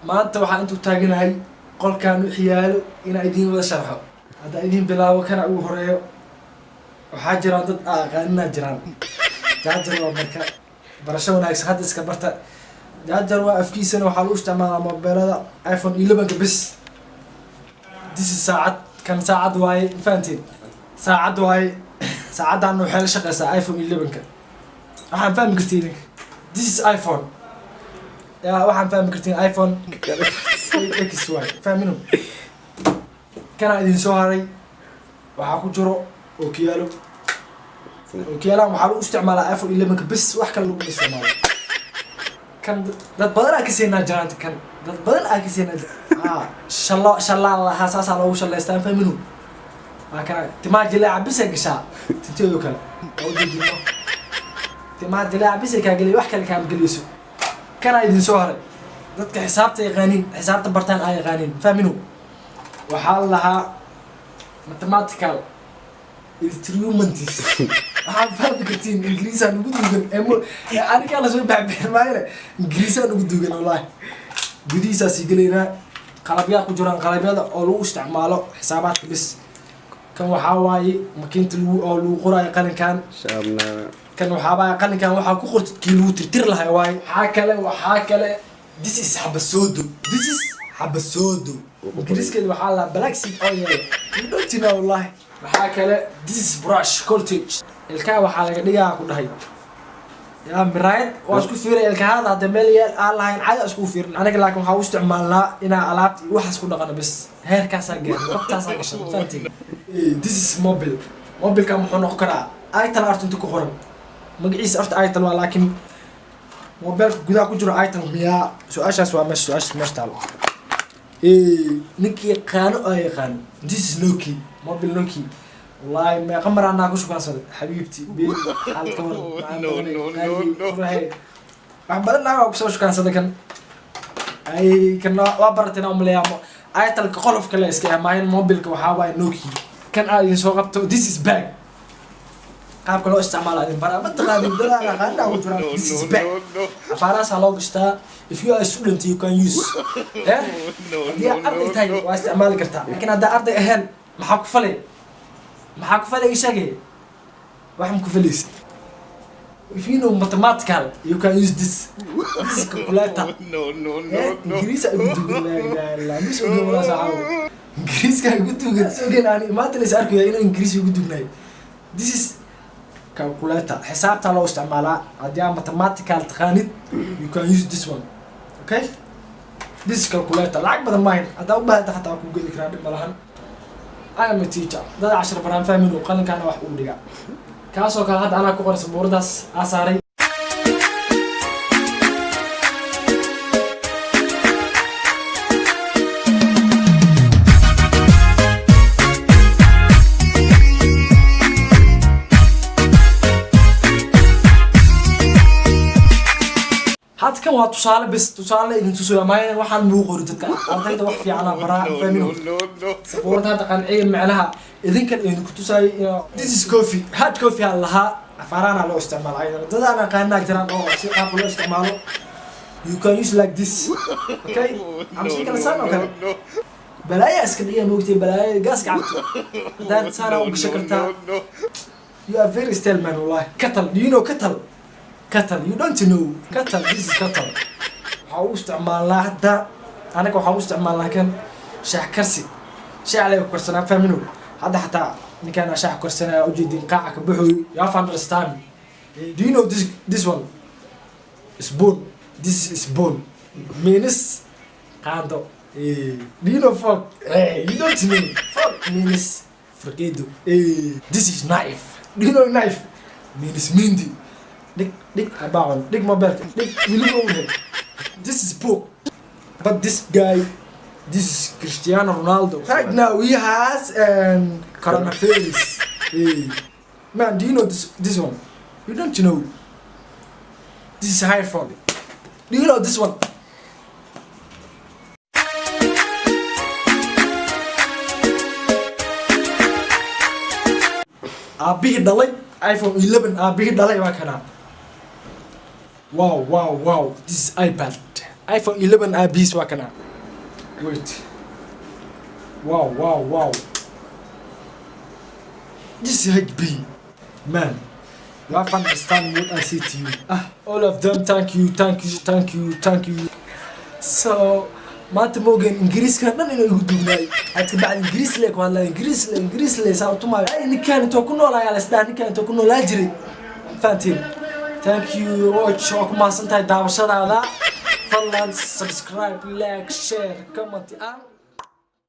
maanta waxaan intuu taaganahay qolkaan u xiyaalo inaa idiin wada sharxo hadda idiin bilaabo kana ugu horeeyo waxaa jiraan dad aqaanina jiraan jaajar waa marka barasho wanaagsan hadda iska barta jaajar waa afkiisana waxaa lagu isticmaalaa mobeelada iPhone 11 bis this is saacad kan saacad waaye fahanteen saacad waaye saacadan waxay la shaqeysaa iPhone 11 waxaan fahmi kartiin this is iPhone waxaan fahmi kartiin iPhone X waaye fahmino kana idin soo haray waxaa ku jiro ookiyaalo ookiyaalahan waxaa lagu isticmaalaa iPhone 11 bis wax kale lagu isticmaalo kan dad badan aa ka seenaa jiraan kan dad badan aa ka seenaa shallaan lahaa saasaa loogu shalaystaan fahmino waa kana timaa jilaaca bisa gashaa tinteedo kale oo dejino timaa jilaaca bisa kaa gelay wax kale kaa gelayso kana idin soo haray dadka xisaabta yaqaaniin xisaabta bartaan ay yaqaaniin fahmino waxaa lahaa mathematical instruments waxaan fahmi kartiin ingiriisaan ugu duugan anigaa lasoo baxbixin maayane ingiriisaan ugu duugan wallaahi gudihiisaa sii gelaynaa qalabyaa ku jiraan qalabyada oo lagu isticmaalo xisaabaadka bis kan waxaa waaye makiinta lagu qoraayo qalinkan kan waxaabaa qalinkan waxaa ku qortid kii lagu tirtir lahay waaye waxaa kale this is xabasoodo ingiriiskeeda waxaa la black seed oil you don't know wallahi waxaa kale this is brush cottage ilkaha waxaa laga dhigaa ku dhahay yaa miraayad waa isku fiiray ilkahada hadda meel yaal aan lahayn caadi isku fiirin aniga laakiin waxaa u isticmaalnaa inaa alaabta iyo waxaas ku dhaqano bis heerkaasaa gaaray waqtaasaa gashay fahantiin this is mobilka muxuu noqon karaa itel art inta ku qoran magaciisa horta itel waa laakiin mobilka gudaha ku jiro itel miyaa su-aashaas waa meesha taalo ninkii yaqaano oo yaqaano this is Nokia mobil Nokia wallahi ma qamarana ku shukaansaday xabiibti beel halka war wax badan naa ku soo shukaansaday kan ay kan waa baratana umleeyamo itel ka qolof kale iska amaayn mobilka waxa waay Nokia kan ay soo qabto this is bag qaabka loo isticmaalo in bara ma taqaanid dadana qaanna ugu jiraan this is bag afaraas loo gashtaa if you are a student you can use dia arday tahay waa isticmaali kartaa laakiin hadda arday ahaan maxaa ku falay ishagay wax ma ku falaysid if you know mathematical you can use this calculator ingiriisa ugu dugan la mis ugu wala saaco ingiriiska ugu dugan sogen aan maanta la arkayo inuu ingiriisi ugu dugnay this is calculator xisaabta loo isticmaalaa haddii mathematical taqaanid you can use this one okay this is calculator lacag badan maahin haddaa u baahda xataa ku geli karaa dhib malahan I am a teacher dad 10 baraan fahmino qalinkaana wax uu dhigaa kaasoo kale hadda anaa ku qoran sabuuradaas asaaray kan waa tusaale idin tusoo maayn waxaan muu qori dadka ardayda wax fiican aan baraa fahmino sabuurada hadda qanciye macnaha idinkan idin ku tusay this is coffee hard coffee hal laha afarana loo isticmaalo aydan dadana qaanna jiraan oo si qaab loo isticmaalo you can use like this okay am si kala saan oo kale balaaya iska dhiga moogtay balaaya gas gacanta dad saara u gashay kartaa you are very still man wallahi katal do you know katal you don't know katal this is katal waxa uu isticmaalaa hadda anaga waxa uu isticmaalaa kan shaah karsi shaah leh karsanaa fahmino hadda xataa ninkan shaah karsanaa u jeedin qaaca ka buuxo you have understand do you know this one spoon this is spoon means qaando do you know fork you don't know fork means forgedo this is knife do you know knife means mindi Dick about Dick mobile Dick you know this is book but this guy this is Cristiano Ronaldo right now he has coronavirus man do you know this one you don't know this is iPhone do you know this one abihi dhalay iPhone 11 abihi dhalay waa kana wow this is iPad iPhone 11 abis waa kana. Wait. Wow. This is HB. Man, you have to understand what I say to you. All of them, thank you. So, maanta moogan Ingiriiska dhan inay ugu dugnay. Aad ka bacdi Ingiriis leek wala Ingiriis le saabtuma. Ay ninkan inta ku noolaa la isdhaa ninkan inta ku noolaa jiray. Faantiin. Thank you watch oo kuma santahay daawashadaada. Fadlan subscribe, like, share, comment.